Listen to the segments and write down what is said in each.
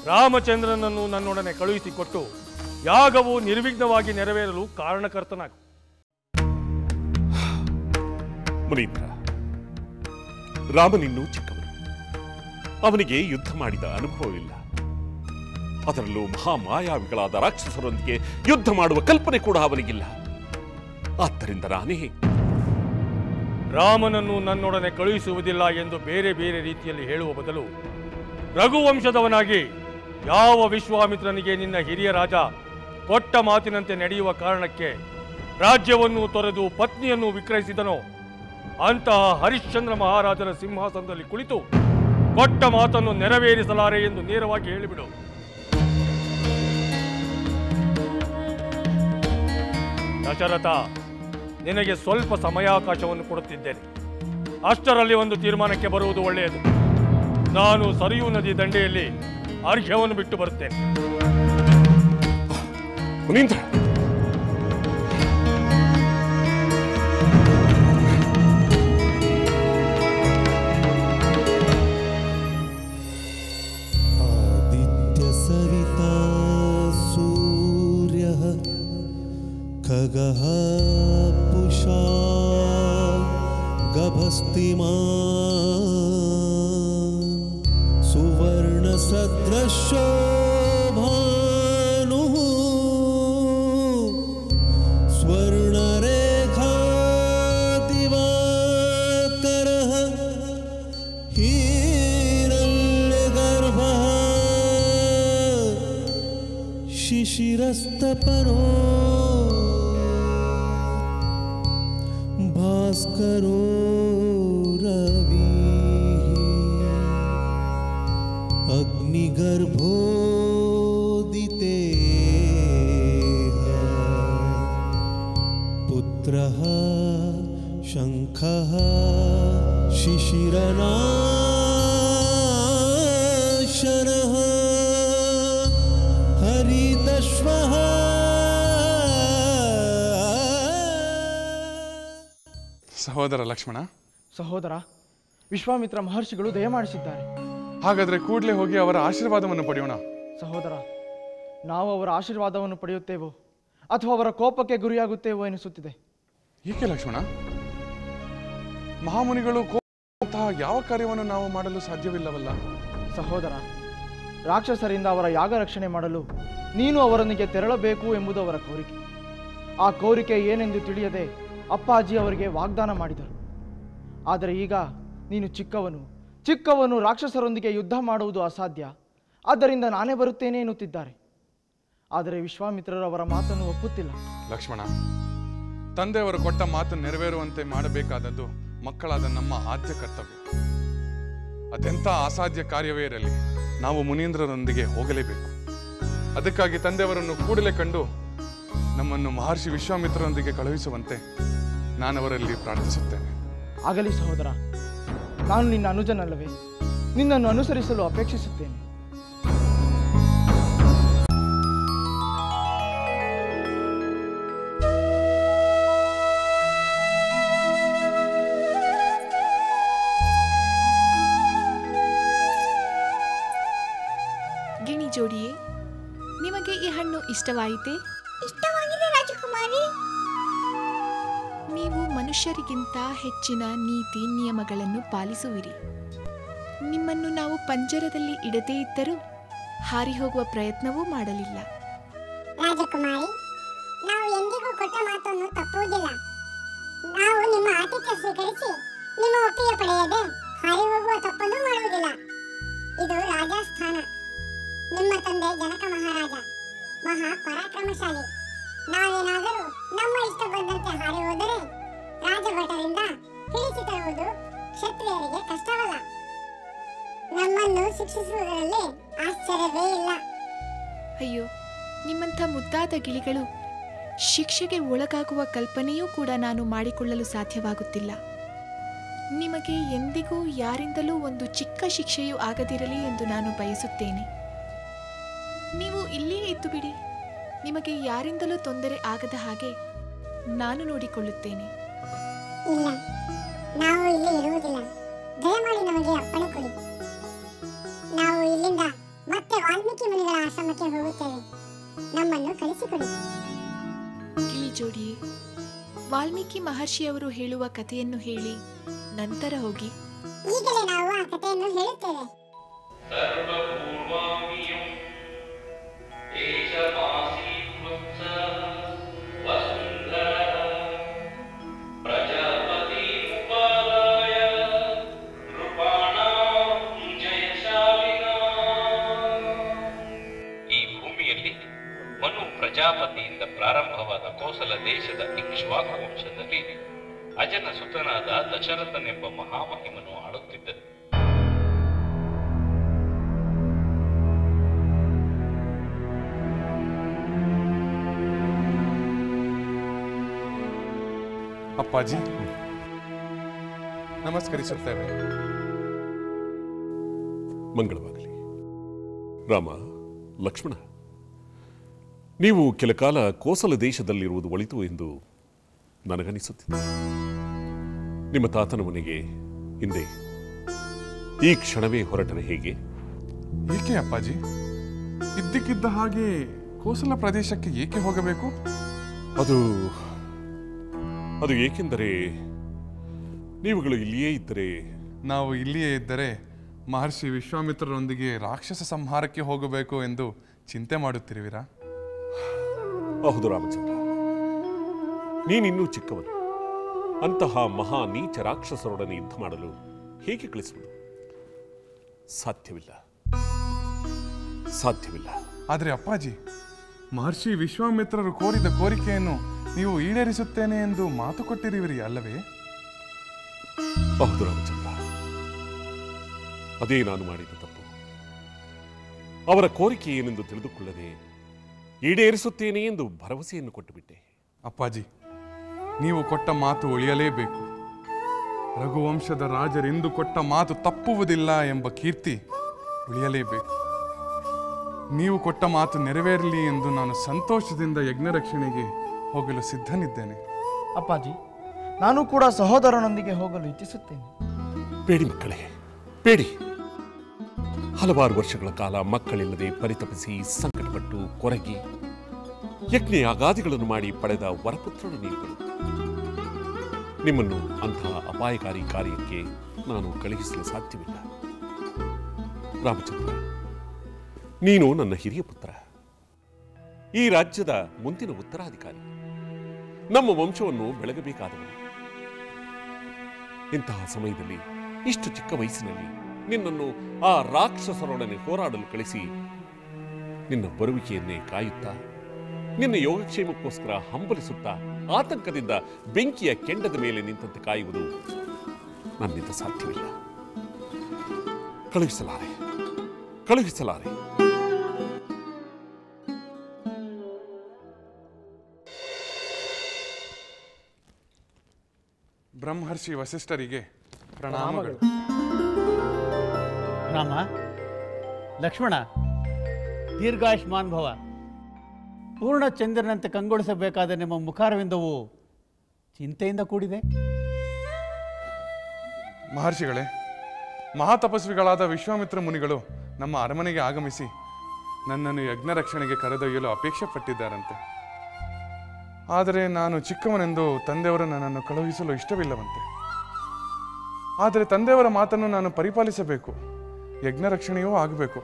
ರಾಮಚಂದ್ರನನ್ನು ನನ್ನೊಡನೆ ಕಳುಹಿಸಿಕೊಟ್ಟು ಯಾಗವು ನಿರ್ವಿಘ್ನವಾಗಿ ನೆರವೇರಲು ಕಾರಣಕರ್ತನಾಗು. ಮುನೀಂದ್ರ, ರಾಮನಿನ್ನೂ ಚಿಕ್ಕವನು. ಅವನಿಗೆ ಯುದ್ಧ ಮಾಡಿದ ಅನುಭವವಿಲ್ಲ. ಅದರಲ್ಲೂ ಮಹಾಮಾಯಾವಿಗಳಾದ ರಾಕ್ಷಸರೊಂದಿಗೆ ಯುದ್ಧ ಮಾಡುವ ಕಲ್ಪನೆ ಕೂಡ ಅವನಿಗಿಲ್ಲ. ಆದ್ದರಿಂದ ನಾನೇ ರಾಮನನ್ನು ನನ್ನೊಡನೆ ಕಳುಹಿಸುವುದಿಲ್ಲ ಎಂದು ಬೇರೆ ಬೇರೆ ರೀತಿಯಲ್ಲಿ ಹೇಳುವ ಬದಲು, ರಘುವಂಶದವನಾಗಿ ಯಾವ ವಿಶ್ವಾಮಿತ್ರನಿಗೆ ನಿನ್ನ ಹಿರಿಯ ರಾಜ ಕೊಟ್ಟ ಮಾತಿನಂತೆ ನಡೆಯುವ ಕಾರಣಕ್ಕೆ ರಾಜ್ಯವನ್ನು ತೊರೆದು ಪತ್ನಿಯನ್ನು ವಿಕ್ರಯಿಸಿದನೋ ಅಂತಹ ಹರಿಶ್ಚಂದ್ರ ಮಹಾರಾಜನ ಸಿಂಹಾಸನದಲ್ಲಿ ಕುಳಿತು ಕೊಟ್ಟ ಮಾತನ್ನು ನೆರವೇರಿಸಲಾರೆ ಎಂದು ನೇರವಾಗಿ ಹೇಳಿಬಿಡು. ದಶರಥ, ನಿನಗೆ ಸ್ವಲ್ಪ ಸಮಯಾವಕಾಶವನ್ನು ಕೊಡುತ್ತಿದ್ದೇನೆ. ಅಷ್ಟರಲ್ಲಿ ಒಂದು ತೀರ್ಮಾನಕ್ಕೆ ಬರುವುದು ಒಳ್ಳೆಯದು. ನಾನು ಸರಿಯೂ ನದಿ ದಂಡೆಯಲ್ಲಿ ಅರ್ಘ್ಯವನ್ನು ಬಿಟ್ಟು ಬರುತ್ತೇನೆ. ಮುನೀಂದ್ರ, ಆದಿತ್ಯ ಸವಿತಾ ಸೂರ್ಯ ಖಗಃ ಪುಷಾ ಗಭಸ್ತಿಮಾನ್ ಸುವರ್ಣ ಸದೃಶೋ ಭಾನುಃ ಸ್ವರ್ಣರೇಖಾ ದಿವಾಕರಃ ಹಿರಣ್ಯಗರ್ಭಃ ಶಿಶಿರಸ್ತಪನೋ ಭಾಸ್ಕರೋ ರವಿಃ ಅಗ್ನಿಗರ್ಭೋದಿತೇಃ ಪುತ್ರಃ ಶಂಖಃ ಶಿಶಿರನಾಶನಃ ಹರಿದಶ್ವಃ. ಸಹೋದರ ಲಕ್ಷ್ಮಣ. ಸಹೋದರ, ವಿಶ್ವಾಮಿತ್ರ ಮಹರ್ಷಿಗಳು ದಯಮಾಡಿಸಿದ್ದಾರೆ. ಹಾಗಾದ್ರೆ ಕೂಡಲೇ ಹೋಗಿ ಅವರ ಆಶೀರ್ವಾದವನ್ನು ಪಡೆಯೋಣ. ಸಹೋದರ, ನಾವು ಅವರ ಆಶೀರ್ವಾದವನ್ನು ಪಡೆಯುತ್ತೇವೋ ಅಥವಾ ಅವರ ಕೋಪಕ್ಕೆ ಗುರಿಯಾಗುತ್ತೇವೋ ಎನಿಸುತ್ತಿದೆ. ಏಕೆ ಲಕ್ಷ್ಮಣ? ಮಹಾಮುನಿಗಳು ಕೋಪಂತಹ ಯಾವ ಕಾರ್ಯವನ್ನು ನಾವು ಮಾಡಲು ಸಾಧ್ಯವಿಲ್ಲವಲ್ಲ. ಸಹೋದರ, ರಾಕ್ಷಸರಿಂದ ಅವರ ಯಾಗ ರಕ್ಷಣೆ ಮಾಡಲು ನೀನು ಅವರೊಂದಿಗೆ ತೆರಳಬೇಕು ಎಂಬುದು ಅವರ ಕೋರಿಕೆ. ಆ ಕೋರಿಕೆ ಏನೆಂದು ತಿಳಿಯದೆ ಅಪ್ಪಾಜಿ ಅವರಿಗೆ ವಾಗ್ದಾನ ಮಾಡಿದರು. ಆದರೆ ಈಗ ನೀನು ಚಿಕ್ಕವನು ರಾಕ್ಷಸರೊಂದಿಗೆ ಯುದ್ಧ ಮಾಡುವುದು ಅಸಾಧ್ಯ, ಆದ್ದರಿಂದ ನಾನೇ ಬರುತ್ತೇನೆ ಎನ್ನುತ್ತಿದ್ದಾರೆ. ಆದರೆ ವಿಶ್ವಾಮಿತ್ರರು ಅವರ ಮಾತನ್ನು ಒಪ್ಪುತ್ತಿಲ್ಲ. ಲಕ್ಷ್ಮಣ, ತಂದೆಯವರು ಕೊಟ್ಟ ಮಾತು ನೆರವೇರುವಂತೆ ಮಾಡಬೇಕಾದದ್ದು ಮಕ್ಕಳಾದ ನಮ್ಮ ಆದ್ಯ ಕರ್ತವ್ಯ. ಅದೆಂಥ ಅಸಾಧ್ಯ ಕಾರ್ಯವೇ ಇರಲಿ, ನಾವು ಮುನೀಂದ್ರರೊಂದಿಗೆ ಹೋಗಲೇಬೇಕು. ಅದಕ್ಕಾಗಿ ತಂದೆಯವರನ್ನು ಕೂಡಲೇ ಕಂಡು ನಮ್ಮನ್ನು ಮಹರ್ಷಿ ವಿಶ್ವಾಮಿತ್ರರೊಂದಿಗೆ ಕಳುಹಿಸುವಂತೆ ನಾನವರಲ್ಲಿ ಪ್ರಾರ್ಥಿಸುತ್ತೇನೆ. ಆಗಲಿ ಸಹೋದರ, ನಾನು ನಿನ್ನ ಅನುಜನಲ್ಲವೇ? ನಿನ್ನನ್ನು ಅನುಸರಿಸಲು ಅಪೇಕ್ಷಿಸುತ್ತೇನೆ. ಗಿಣಿ ಜೋಡಿಯೇ, ನಿಮಗೆ ಈ ಹಣ್ಣು ಇಷ್ಟವಾಯಿತೆ? ಇಷ್ಟವಾಗಿದೆ ರಾಜಕುಮಾರಿ. ನೀವು ಮನುಷ್ಯರಿಗಿಂತ ಹೆಚ್ಚಿನ ನೀತಿ ನಿಯಮಗಳನ್ನು ಪಾಲಿಸುವಿರಿ. ನಿಮ್ಮನ್ನು ನಾವು ಪಂಜರದಲ್ಲಿ ಇಡದೇ ಇದ್ದರೂ ಹಾರಿ ಹೋಗುವ ಪ್ರಯತ್ನವೂ ಮಾಡಲಿಲ್ಲ. ರಾಜಕುಮಾರಿ, ನಾವು ಎಂದಿಗೂ ಕೊಟ್ಟ ಮಾತನ್ನು ತಪ್ಪುವುದಿಲ್ಲ. ನಾವು ನಿಮ್ಮ ಆತಿಥ್ಯ ಸ್ವೀಕರಿಸಿ ನಿಮ್ಮ ಒಪ್ಪಿಗೆ ಪಡೆಯದೆ ಹಾರಿ ಹೋಗುವ ತಪ್ಪನ್ನು ಮಾಡುವುದಿಲ್ಲ. ಇದು ರಾಜಸ್ಥಾನ. ನಿಮ್ಮ ತಂದೆ ಜನಕ ಮಹಾರಾಜ ಮಹಾ ಪರಾಕ್ರಮಶಾಲಿ. ನಾವೇನಾದರೂ ನಮ್ಮ ಇಷ್ಟ ಬಂದಂತೆ ಹಾರಿ ಹೋದರೆ ರಾಜಭಟರಿಂದ ಹಿಡಿಸಿ ತರುವುದು ಕ್ಷತ್ರಿಯರಿಗೆ ಕಷ್ಟವಲ್ಲ. ನಮ್ಮನ್ನು ಶಿಕ್ಷಿಸುವುದರಲ್ಲಿ ಆಶ್ಚರ್ಯವೇ ಇಲ್ಲ. ಅಯ್ಯೋ, ನಿಮ್ಮಂಥ ಮುದ್ದಾದ ಗಿಳಿಗಳು ಶಿಕ್ಷೆಗೆ ಒಳಗಾಗುವ ಕಲ್ಪನೆಯೂ ಕೂಡ ನಾನು ಮಾಡಿಕೊಳ್ಳಲು ಸಾಧ್ಯವಾಗುತ್ತಿಲ್ಲ. ನಿಮಗೆ ಎಂದಿಗೂ ಯಾರಿಂದಲೂ ಒಂದು ಚಿಕ್ಕ ಶಿಕ್ಷೆಯೂ ಆಗದಿರಲಿ ಎಂದು ನಾನು ಬಯಸುತ್ತೇನೆ. ನೀವು ಇಲ್ಲೇ ಇದ್ದು ಬಿಡಿ. ನಿಮಗೆ ಯಾರಿಂದಲೂ ತೊಂದರೆ ಆಗದ ಹಾಗೆ ನಾನು ನೋಡಿಕೊಳ್ಳುತ್ತೇನೆ. ಇಲ್ಲ, ನಾವು ಇಲ್ಲಿ ಇರುವುದಿಲ್ಲ. ದಯಮಾಡಿ ನಮಗೆ ಅಪ್ಪಣೆ ಕೊಡಿ. ನಾವು ಇಲ್ಲಿಂದ ಮುನಿಗಳ ಆಶ್ರಮಕ್ಕೆ ಹೋಗುತ್ತೇವೆ. ನಮ್ಮನ್ನು ಕಳಿಸಿಕೊಡಿ. ಗಿಳಿಜೋಡಿ, ವಾಲ್ಮೀಕಿ ಮಹರ್ಷಿಯವರು ಹೇಳುವ ಕಥೆಯನ್ನು ಹೇಳಿ ನಂತರ ಹೋಗಿ. ಈಗಲೇ ನಾವು ಆ ಕಥೆಯನ್ನು ಹೇಳುತ್ತೇವೆ. ಪ್ರಜಾಪತಿಯಿಂದ ಪ್ರಾರಂಭವಾದ ಕೋಸಲ ದೇಶದ ಇಕ್ಷ್ವಾಕು ವಂಶದಲ್ಲಿ ಅಜನ ಸುತನಾದ ದಶರಥನೆಂಬ ಮಹಾಮಹಿಮನು ಆಳುತ್ತಿದ್ದರು. ಅಪ್ಪಾಜಿ, ನಮಸ್ಕರಿಸುತ್ತೇವೆ. ಮಂಗಳವಾಗಲಿ. ರಾಮ, ಲಕ್ಷ್ಮಣ, ನೀವು ಕೆಲ ಕಾಲ ಕೋಸಲ ದೇಶದಲ್ಲಿರುವುದು ಒಳಿತು ಎಂದು ನನಗನಿಸುತ್ತಿದೆ. ನಿಮ್ಮ ತಾತನ ಮನೆಗೆ ಹಿಂದೆ ಈ ಕ್ಷಣವೇ ಹೊರಟರೆ ಹೇಗೆ? ಏಕೆ ಅಪ್ಪಾಜಿ? ಇದ್ದಕ್ಕಿದ್ದ ಹಾಗೆ ಕೋಸಲ ಪ್ರದೇಶಕ್ಕೆ ಏಕೆ ಹೋಗಬೇಕು? ಅದು ಏಕೆಂದರೆ ನೀವುಗಳು ಇಲ್ಲಿಯೇ ಇದ್ದರೆ. ನಾವು ಇಲ್ಲಿಯೇ ಇದ್ದರೆ ಮಹರ್ಷಿ ವಿಶ್ವಾಮಿತ್ರರೊಂದಿಗೆ ರಾಕ್ಷಸ ಸಂಹಾರಕ್ಕೆ ಹೋಗಬೇಕು ಎಂದು ಚಿಂತೆ ಮಾಡುತ್ತಿರುವಿರಾ? ಹೌದು ರಾಮಚಂದ್ರ, ನೀನಿನ್ನೂ ಚಿಕ್ಕವನು. ಅಂತಹ ಮಹಾ ನೀಚ ರಾಕ್ಷಸರೊಡನೆ ಯುದ್ಧ ಮಾಡಲು ಹೇಗೆ ಕಳಿಸುವುದು? ಸಾಧ್ಯವಿಲ್ಲ. ಆದರೆ ಅಪ್ಪಾಜಿ, ಮಹರ್ಷಿ ವಿಶ್ವಾಮಿತ್ರರು ಕೋರಿದ ಕೋರಿಕೆಯನ್ನು ನೀವು ಈಡೇರಿಸುತ್ತೇನೆ ಎಂದು ಮಾತು ಕೊಟ್ಟಿರುವಿರಿ ಅಲ್ಲವೇ? ಹೌದು ರಾಮಚಂದ್ರ, ಅದೇ ನಾನು ಮಾಡಿದ ತಪ್ಪು. ಅವರ ಕೋರಿಕೆ ಏನೆಂದು ತಿಳಿದುಕೊಳ್ಳದೆ ಈಡೇರಿಸುತ್ತೇನೆ ಎಂದು ಭರವಸೆಯನ್ನು ಕೊಟ್ಟುಬಿಟ್ಟೆ. ಅಪ್ಪಾಜಿ, ನೀವು ಕೊಟ್ಟ ಮಾತು ಉಳಿಯಲೇಬೇಕು. ರಘುವಂಶದ ರಾಜರೆಂದು ಕೊಟ್ಟ ಮಾತು ತಪ್ಪುವುದಿಲ್ಲ ಎಂಬ ಕೀರ್ತಿ ಉಳಿಯಲೇಬೇಕು. ನೀವು ಕೊಟ್ಟ ಮಾತು ನೆರವೇರಲಿ ಎಂದು ನಾನು ಸಂತೋಷದಿಂದ ಯಜ್ಞ ರಕ್ಷಣೆಗೆ ಹೋಗಲು ಸಿದ್ಧನಿದ್ದೇನೆ. ಅಪ್ಪಾಜಿ, ನಾನು ಕೂಡ ಸಹೋದರನೊಂದಿಗೆ ಹೋಗಲು ಇಚ್ಛಿಸುತ್ತೇನೆ. ಬೇಡಿ ಮಕ್ಕಳೇ, ಬೇಡಿ. ಹಲವಾರು ವರ್ಷಗಳ ಕಾಲ ಮಕ್ಕಳಿಲ್ಲದೆ ಪರಿತಪಿಸಿ ಸಂಕಟಪಟ್ಟು ಕೊರಗಿ ಯಜ್ಞ ಯಾಗಾದಿಗಳನ್ನು ಮಾಡಿ ಪಡೆದ ವರಪುತ್ರರು ನೀವುಗಳು. ನಿಮ್ಮನ್ನು ಅಂತಹ ಅಪಾಯಕಾರಿ ಕಾರ್ಯಕ್ಕೆ ನಾನು ಕಳುಹಿಸಲು ಸಾಧ್ಯವಿಲ್ಲ. ರಾಮಚಂದ್ರ, ನೀನು ನನ್ನ ಹಿರಿಯ ಪುತ್ರ, ಈ ರಾಜ್ಯದ ಮುಂದಿನ ಉತ್ತರಾಧಿಕಾರಿ, ನಮ್ಮ ವಂಶವನ್ನು ಬೆಳಗಬೇಕಾದವನು. ಇಂತಹ ಸಮಯದಲ್ಲಿ ಇಷ್ಟು ಚಿಕ್ಕ ವಯಸ್ಸಿನಲ್ಲಿ ನಿನ್ನನ್ನು ಆ ರಾಕ್ಷಸರೊಡನೆ ಹೋರಾಡಲು ಕಳಿಸಿ ನಿನ್ನ ಬರುವಿಕೆಯನ್ನೇ ಕಾಯುತ್ತಾ, ನಿನ್ನ ಯೋಗಕ್ಷೇಮಕ್ಕೋಸ್ಕರ ಹಂಬಲಿಸುತ್ತಾ, ಆತಂಕದಿಂದ ಬೆಂಕಿಯ ಕೆಂಡದ ಮೇಲೆ ನಿಂತಂತೆ ಕಾಯುವುದು ನನ್ನಿಂದ ಸಾಧ್ಯವಿಲ್ಲ. ಕಳುಹಿಸಲಾರೆ. ಬ್ರಹ್ಮರ್ಷಿ ವಸಿಷ್ಠರಿಗೆ ಪ್ರಣಾಮಗಳು. ರಾಮ, ಲಕ್ಷ್ಮಣ, ದೀರ್ಘಾಯುಷ್ಮಾನ್ ಭವ. ಪೂರ್ಣ ಚಂದ್ರನಂತೆ ಕಂಗೊಳಿಸಬೇಕಾದ ನಿಮ್ಮ ಮುಖಾರವಿಂದವು ಚಿಂತೆಯಿಂದ ಕೂಡಿದೆ. ಮಹರ್ಷಿಗಳೇ, ಮಹಾತಪಸ್ವಿಗಳಾದ ವಿಶ್ವಾಮಿತ್ರ ಮುನಿಗಳು ನಮ್ಮ ಅರಮನೆಗೆ ಆಗಮಿಸಿ ನನ್ನನ್ನು ಯಜ್ಞ ರಕ್ಷಣೆಗೆ ಕರೆದೊಯ್ಯಲು ಅಪೇಕ್ಷೆ ಪಟ್ಟಿದ್ದಾರಂತೆ. ಆದರೆ ನಾನು ಚಿಕ್ಕವನೆಂದು ತಂದೆಯವರು ನನ್ನನ್ನು ಕಳುಹಿಸಲು ಇಷ್ಟವಿಲ್ಲವಂತೆ. ಆದರೆ ತಂದೆಯವರ ಮಾತನ್ನು ನಾನು ಪರಿಪಾಲಿಸಬೇಕು, ಯಜ್ಞ ರಕ್ಷಣೆಯೂ ಆಗಬೇಕು.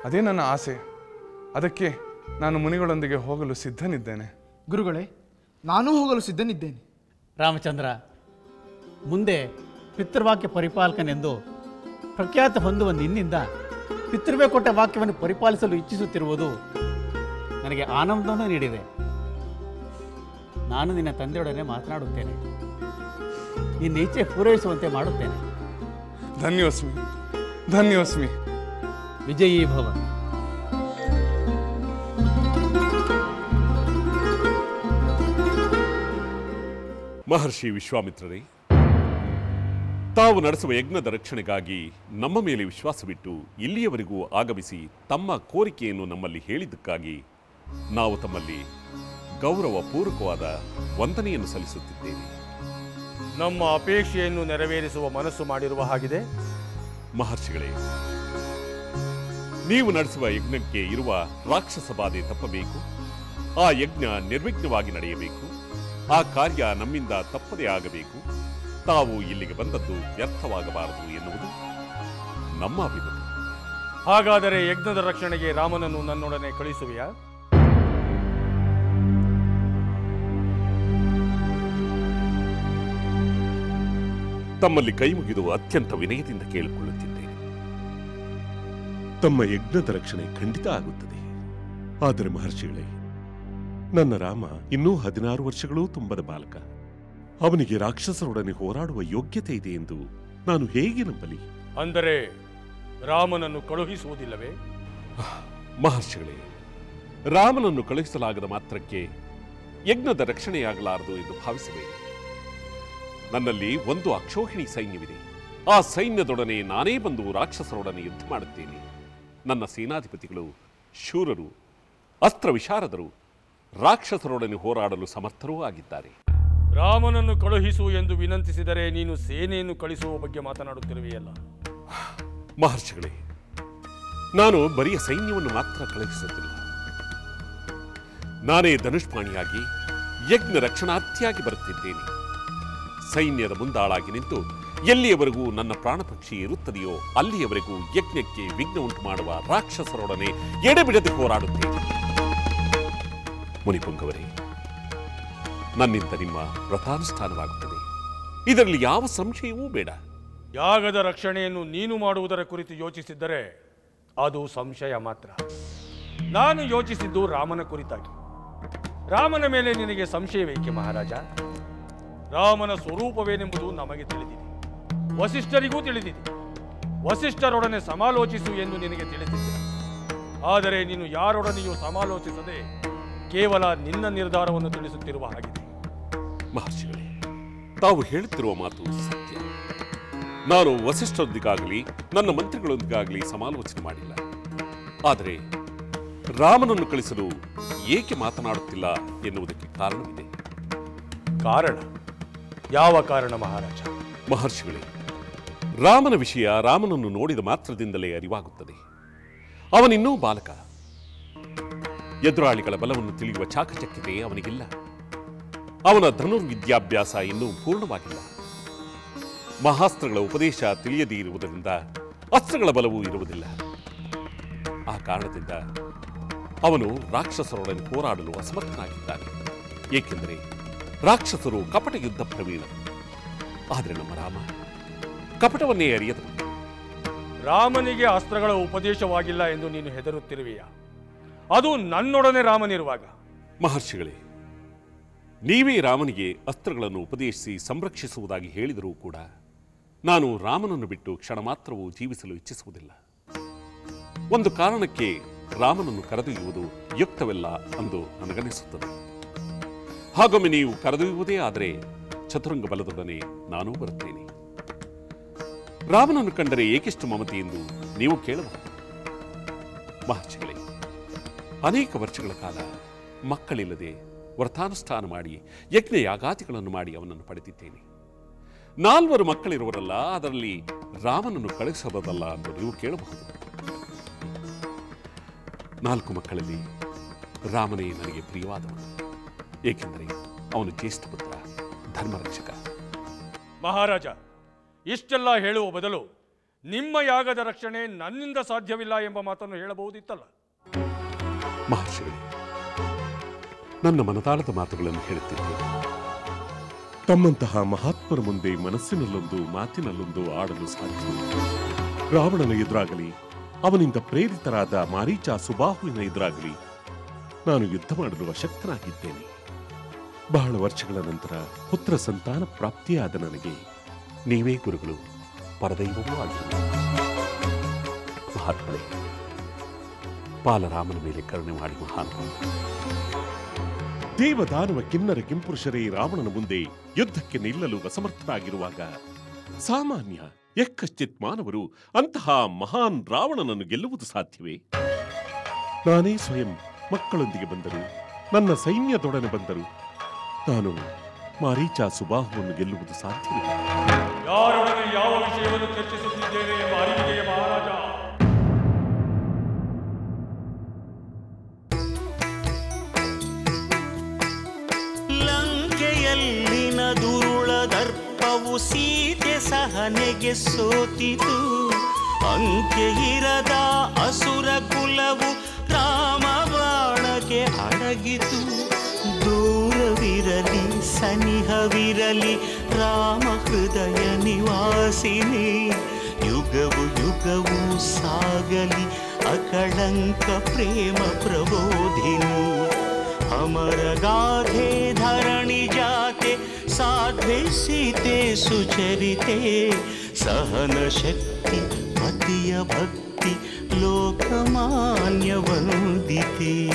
ಅದೇ ನನ್ನ ಆಸೆ. ಅದಕ್ಕೆ ನಾನು ಮುನಿಗಳೊಂದಿಗೆ ಹೋಗಲು ಸಿದ್ಧನಿದ್ದೇನೆ. ಗುರುಗಳೇ, ನಾನೂ ಹೋಗಲು ಸಿದ್ಧನಿದ್ದೇನೆ. ರಾಮಚಂದ್ರ, ಮುಂದೆ ಪಿತೃವಾಕ್ಯ ಪರಿಪಾಲಕನೆಂದು ಪ್ರಖ್ಯಾತ ಹೊಂದುವ ನಿನ್ನಿಂದ ಪಿತೃವೇ ಕೊಟ್ಟ ವಾಕ್ಯವನ್ನು ಪರಿಪಾಲಿಸಲು ಇಚ್ಛಿಸುತ್ತಿರುವುದು ನನಗೆ ಆನಂದವನ್ನು ನೀಡಿದೆ. ನಾನು ನಿನ್ನ ತಂದೆಯೊಡನೆ ಮಾತನಾಡುತ್ತೇನೆ, ನಿನ್ನ ಇಚ್ಛೆ ಪೂರೈಸುವಂತೆ ಮಾಡುತ್ತೇನೆ. ಧನ್ಯೋಸ್ಮಿ. ವಿಜಯೀ ಭವ. ಮಹರ್ಷಿ ವಿಶ್ವಾಮಿತ್ರರೇ, ತಾವು ನಡೆಸುವ ಯಜ್ಞದ ರಕ್ಷಣೆಗಾಗಿ ನಮ್ಮ ಮೇಲೆ ವಿಶ್ವಾಸವಿಟ್ಟು ಇಲ್ಲಿಯವರೆಗೂ ಆಗಮಿಸಿ ತಮ್ಮ ಕೋರಿಕೆಯನ್ನು ನಮ್ಮಲ್ಲಿ ಹೇಳಿದ್ದಕ್ಕಾಗಿ ನಾವು ತಮ್ಮಲ್ಲಿ ಗೌರವಪೂರ್ವಕವಾದ ವಂದನೆಯನ್ನು ಸಲ್ಲಿಸುತ್ತಿದ್ದೇವೆ. ನಮ್ಮ ಅಪೇಕ್ಷೆಯನ್ನು ನೆರವೇರಿಸುವ ಮನಸ್ಸು ಮಾಡಿರುವ ಹಾಗಿದೆ. ಮಹರ್ಷಿಗಳೇ, ನೀವು ನಡೆಸುವ ಯಜ್ಞಕ್ಕೆ ಇರುವ ರಾಕ್ಷಸ ಬಾಧೆ ತಪ್ಪಬೇಕು. ಆ ಯಜ್ಞ ನಿರ್ವಿಘ್ನವಾಗಿ ನಡೆಯಬೇಕು. ಆ ಕಾರ್ಯ ನಮ್ಮಿಂದ ತಪ್ಪದೇ ಆಗಬೇಕು. ತಾವು ಇಲ್ಲಿಗೆ ಬಂದದ್ದು ವ್ಯರ್ಥವಾಗಬಾರದು ಎನ್ನುವುದು ನಮ್ಮ ಅಭಿಮತ. ಹಾಗಾದರೆ ಯಜ್ಞದ ರಕ್ಷಣೆಗೆ ರಾಮನನ್ನು ನನ್ನೊಡನೆ ಕಳಿಸುವೆಯಾ? ತಮ್ಮಲ್ಲಿ ಕೈ ಮುಗಿದು ಅತ್ಯಂತ ವಿನಯದಿಂದ ಕೇಳಿಕೊಳ್ಳುತ್ತಿದ್ದೇನೆ. ತಮ್ಮ ಯಜ್ಞದ ರಕ್ಷಣೆ ಖಂಡಿತ ಆಗುತ್ತದೆ. ಆದರೆ ಮಹರ್ಷಿಗಳೇ, ನನ್ನ ರಾಮ ಇನ್ನೂ 16 ವರ್ಷಗಳೂ ತುಂಬದ ಬಾಲಕ. ಅವನಿಗೆ ರಾಕ್ಷಸರೊಡನೆ ಹೋರಾಡುವ ಯೋಗ್ಯತೆ ಇದೆ ಎಂದು ನಾನು ಹೇಗೆ ನಂಬಲಿ? ಅಂದರೆ ರಾಮನನ್ನು ಕಳುಹಿಸುವುದಿಲ್ಲವೇ? ಮಹರ್ಷಿಗಳೇ, ರಾಮನನ್ನು ಕಳುಹಿಸಲಾಗದ ಮಾತ್ರಕ್ಕೆ ಯಜ್ಞದ ರಕ್ಷಣೆಯಾಗಲಾರದು ಎಂದು ಭಾವಿಸಬೇಡಿ. ನನ್ನಲ್ಲಿ ಒಂದು ಅಕ್ಷೋಹಿಣಿ ಸೈನ್ಯವಿದೆ. ಆ ಸೈನ್ಯದೊಡನೆ ನಾನೇ ಬಂದು ರಾಕ್ಷಸರೊಡನೆ ಯುದ್ಧ ಮಾಡುತ್ತೇನೆ. ನನ್ನ ಸೇನಾಧಿಪತಿಗಳು ಶೂರರು, ಅಸ್ತ್ರ ವಿಶಾರದರು, ರಾಕ್ಷಸರೊಡನೆ ಹೋರಾಡಲು ಸಮರ್ಥರೂ ಆಗಿದ್ದಾರೆ. ರಾಮನನ್ನು ಕಳುಹಿಸು ಎಂದು ವಿನಂತಿಸಿದರೆ ನೀನು ಸೇನೆಯನ್ನು ಕಳಿಸುವ ಬಗ್ಗೆ ಮಾತನಾಡುತ್ತಿರುವೆಯಲ್ಲ? ಮಹರ್ಷಿಗಳೇ, ನಾನು ಬರಿಯ ಸೈನ್ಯವನ್ನು ಮಾತ್ರ ಕಳುಹಿಸುತ್ತಿಲ್ಲ. ನಾನೇ ಧನುಷ್ಪಾಣಿಯಾಗಿ ಯಜ್ಞ ರಕ್ಷಣಾರ್ಥಿಯಾಗಿ ಬರುತ್ತಿದ್ದೇನೆ. ಸೈನ್ಯದ ಮುಂದಾಳಾಗಿ ನಿಂತು ಎಲ್ಲಿಯವರೆಗೂ ನನ್ನ ಪ್ರಾಣಪಕ್ಷಿ ಇರುತ್ತದೆಯೋ ಅಲ್ಲಿಯವರೆಗೂ ಯಜ್ಞಕ್ಕೆ ವಿಘ್ನ ಉಂಟು ಮಾಡುವ ರಾಕ್ಷಸರೊಡನೆ ಎಡೆಬಿಡದೆ ಹೋರಾಡುತ್ತೇನೆ. ಮುನಿಪುಂಗವರೇ, ನನ್ನಿಂದ ನಿಮ್ಮ ವ್ರತಾನುಷ್ಠಾನವಾಗುತ್ತದೆ. ಇದರಲ್ಲಿ ಯಾವ ಸಂಶಯವೂ ಬೇಡ. ಯಾಗದ ರಕ್ಷಣೆಯನ್ನು ನೀನು ಮಾಡುವುದರ ಕುರಿತು ಯೋಚಿಸಿದ್ದರೆ ಅದು ಸಂಶಯ ಮಾತ್ರ. ನಾನು ಯೋಚಿಸಿದ್ದು ರಾಮನ ಕುರಿತಾಗಿ. ರಾಮನ ಮೇಲೆ ನಿನಗೆ ಸಂಶಯವೇಕೆ ಮಹಾರಾಜ? ರಾಮನ ಸ್ವರೂಪವೇನೆಂಬುದು ನಮಗೆ ತಿಳಿದಿದೆ, ವಸಿಷ್ಠರಿಗೂ ತಿಳಿದಿದೆ. ವಸಿಷ್ಠರೊಡನೆ ಸಮಾಲೋಚಿಸು ಎಂದು ನಿನಗೆ ತಿಳಿಸಿದ್ದೆ. ಆದರೆ ನೀನು ಯಾರೊಡನೆಯೂ ಸಮಾಲೋಚಿಸದೆ ಕೇವಲ ನಿನ್ನ ನಿರ್ಧಾರವನ್ನು ತಿಳಿಸುತ್ತಿರುವ ಹಾಗಿದೆ. ಮಹರ್ಷಿಗಳೇ, ತಾವು ಹೇಳುತ್ತಿರುವ ಮಾತು ಸತ್ಯ. ನಾನು ವಸಿಷ್ಠರೊಂದಿಗಾಗಲಿ ನನ್ನ ಮಂತ್ರಿಗಳೊಂದಿಗಾಗಲಿ ಸಮಾಲೋಚನೆ ಮಾಡಿಲ್ಲ. ಆದರೆ ರಾಮನನ್ನು ಕಳಿಸಲು ಏಕೆ ಮಾತನಾಡುತ್ತಿಲ್ಲ ಎನ್ನುವುದಕ್ಕೆ ಕಾರಣವಿದೆ. ಕಾರಣ? ಯಾವ ಕಾರಣ ಮಹಾರಾಜ? ಮಹರ್ಷಿಗಳೇ, ರಾಮನ ವಿಷಯ ರಾಮನನ್ನು ನೋಡಿದ ಮಾತ್ರದಿಂದಲೇ ಅರಿವಾಗುತ್ತದೆ. ಅವನಿನ್ನೂ ಬಾಲಕ. ಎದುರಾಳಿಗಳ ಬಲವನ್ನು ತಿಳಿಯುವ ಚಾಕಚಕ್ಯತೆ ಅವನಿಗಿಲ್ಲ. ಅವನ ಧನುರ್ವಿದ್ಯಾಭ್ಯಾಸ ಇನ್ನೂ ಪೂರ್ಣವಾಗಿಲ್ಲ. ಮಹಾಸ್ತ್ರಗಳ ಉಪದೇಶ ತಿಳಿಯದೇ ಇರುವುದರಿಂದ ಅಸ್ತ್ರಗಳ ಬಲವೂ ಇರುವುದಿಲ್ಲ. ಆ ಕಾರಣದಿಂದ ಅವನು ರಾಕ್ಷಸರೊಡನೆ ಹೋರಾಡಲು ಅಸಮರ್ಥನಾಗಿದ್ದಾನೆ. ಏಕೆಂದರೆ ರಾಕ್ಷಸರು ಕಪಟ ಯುದ್ಧ ಪ್ರವೀಣ. ಆದರೆ ನಮ್ಮ ರಾಮ ಕಪಟವನ್ನೇ ಅರಿಯದನು. ರಾಮನಿಗೆ ಅಸ್ತ್ರಗಳ ಉಪದೇಶವಾಗಿಲ್ಲ ಎಂದು ನೀನು ಹೆದರುತ್ತಿರುವೆಯಾ? ಅದು ನನ್ನೊಡನೆ ರಾಮನಿರುವಾಗ. ಮಹರ್ಷಿಗಳೇ, ನೀವೇ ರಾಮನಿಗೆ ಅಸ್ತ್ರಗಳನ್ನು ಉಪದೇಶಿಸಿ ಸಂರಕ್ಷಿಸುವುದಾಗಿ ಹೇಳಿದರೂ ಕೂಡ ನಾನು ರಾಮನನ್ನು ಬಿಟ್ಟು ಕ್ಷಣ ಮಾತ್ರವೂ ಜೀವಿಸಲು ಇಚ್ಛಿಸುವುದಿಲ್ಲ. ಒಂದು ಕಾರಣಕ್ಕೆ ರಾಮನನ್ನು ಕರೆದೊಯ್ಯುವುದು ಯುಕ್ತವಲ್ಲ ಎಂದು ನನಗನಿಸುತ್ತದೆ. ಹಾಗೊಮ್ಮೆ ನೀವು ಕರೆದೊಯ್ಯುವುದೇ ಆದರೆ ಚತುರಂಗ ಬಲದೊಡನೆ ನಾನೂ ಬರುತ್ತೇನೆ. ರಾಮನನ್ನು ಕಂಡರೆ ಏಕೆಷ್ಟು ಮಮತೆ ಎಂದು ನೀವು ಕೇಳಬಹುದು. ಮಹರ್ಷಿಗಳೇ, ಅನೇಕ ವರ್ಷಗಳ ಕಾಲ ಮಕ್ಕಳಿಲ್ಲದೆ ವ್ರತಾನುಷ್ಠಾನ ಮಾಡಿ ಯಜ್ಞ ಯಾಗಾದಿಗಳನ್ನು ಮಾಡಿ ಅವನನ್ನು ಪಡೆದಿದ್ದೇನೆ. 4 ಮಕ್ಕಳಿರುವರಲ್ಲ, ಅದರಲ್ಲಿ ರಾಮನನ್ನು ಕಳಿಸಬಹುದಲ್ಲ ಎಂದು ನೀವು ಕೇಳಬಹುದು. 4 ಮಕ್ಕಳಲ್ಲಿ ರಾಮನೇ ನನಗೆ ಪ್ರಿಯವಾದವನು. ಏಕೆಂದರೆ ಅವನು ಜ್ಯೇಷ್ಠ ಪುತ್ರ, ಧರ್ಮರಕ್ಷಕ. ಮಹಾರಾಜ, ಇಷ್ಟೆಲ್ಲ ಹೇಳುವ ಬದಲು ನಿಮ್ಮ ಯಾಗದ ರಕ್ಷಣೆ ನನ್ನಿಂದ ಸಾಧ್ಯವಿಲ್ಲ ಎಂಬ ಮಾತನ್ನು ಹೇಳಬಹುದಿತ್ತಲ್ಲ? ಮಹರ್ಷಿಗಳೇ, ನನ್ನ ಮನದಾಳದ ಮಾತುಗಳನ್ನು ಹೇಳುತ್ತಿದ್ದೇನೆ. ತಮ್ಮಂತಹ ಮಹಾತ್ಮರ ಮುಂದೆ ಮನಸ್ಸಿನಲ್ಲೊಂದು ಮಾತಿನಲ್ಲೊಂದು ಆಡಲು ಸಾಧ್ಯವಿಲ್ಲ. ರಾವಣನ ಎದುರಾಗಲಿ, ಅವನಿಂದ ಪ್ರೇರಿತರಾದ ಮಾರೀಚ ಸುಬಾಹುವಿನ ಎದುರಾಗಲಿ ನಾನು ಯುದ್ಧ ಮಾಡಲು ಅಶಕ್ತನಾಗಿದ್ದೇನೆ. ಬಹಳ ವರ್ಷಗಳ ನಂತರ ಪುತ್ರ ಸಂತಾನ ಪ್ರಾಪ್ತಿಯಾದ ನನಗೆ ನೀವೇ ಗುರುಗಳು, ಪರದೈವವೂ ಆಗಿರುವುದು. ಮಹಾತ್ಮರೇ, ಬಾಲರಾಮನ ಮೇಲೆ ಕರುಣೆ ಮಾಡಿ ಮಹಾನುಭಾವ. ದೇವದಾನವ ಕಿನ್ನರ ಕಿಂಪುರುಷರೇ ರಾವಣನ ಮುಂದೆ ಯುದ್ಧಕ್ಕೆ ನಿಲ್ಲಲು ಅಸಮರ್ಥರಾಗಿರುವಾಗ ಸಾಮಾನ್ಯ ಎಕ್ಕಶ್ಚಿತ್ ಮಾನವರು ಅಂತಹ ಮಹಾನ್ ರಾವಣನನ್ನು ಗೆಲ್ಲುವುದು ಸಾಧ್ಯವೇ? ನಾನೇ ಸ್ವಯಂ ಮಕ್ಕಳೊಂದಿಗೆ ಬಂದರು, ನನ್ನ ಸೈನ್ಯದೊಡನೆ ಬಂದರು. ನಾನು ಮಾರೀಚ ಸುಬಾಹುವನ್ನು ಗೆಲ್ಲುವುದು ಸಾಧ್ಯವಿಲ್ಲ. ಯಾರೊಡನೆ ಯಾವ ವಿಷಯವನ್ನು ಚರ್ಚಿಸುತ್ತಿದ್ದೇನೆ ಎಂಬ ಅರಿವಿದೆಯೇ ಮಹಾರಾಜ? ಸೀತೆ ಸಹನೆಗೆ ಸೋತಿತು. ಅಂಕೆ ಇರದ ಅಸುರ ಕುಲವು ರಾಮ ಬಾಣಕ್ಕೆ ಅಡಗಿತು. ದೂರವಿರಲಿ ಸನಿಹವಿರಲಿ ರಾಮ ಹೃದಯ ನಿವಾಸಿನಿ. ಯುಗವು ಯುಗವು ಸಾಗಲಿ ಅಕಳಂಕ ಪ್ರೇಮ ಪ್ರಬೋಧಿನಿ. ಅಮರ ಗಾಧೆ ಧರಣಿ ಜಾತೆ ಸಾಧ್ವೆ ಸೀತೆ ಸುಚರಿತೆ. ಸಹನ ಶಕ್ತಿ ಪತಿಯ ಭಕ್ತಿ ಲೋಕಮಾನ್ಯ ವಂದಿತೆ.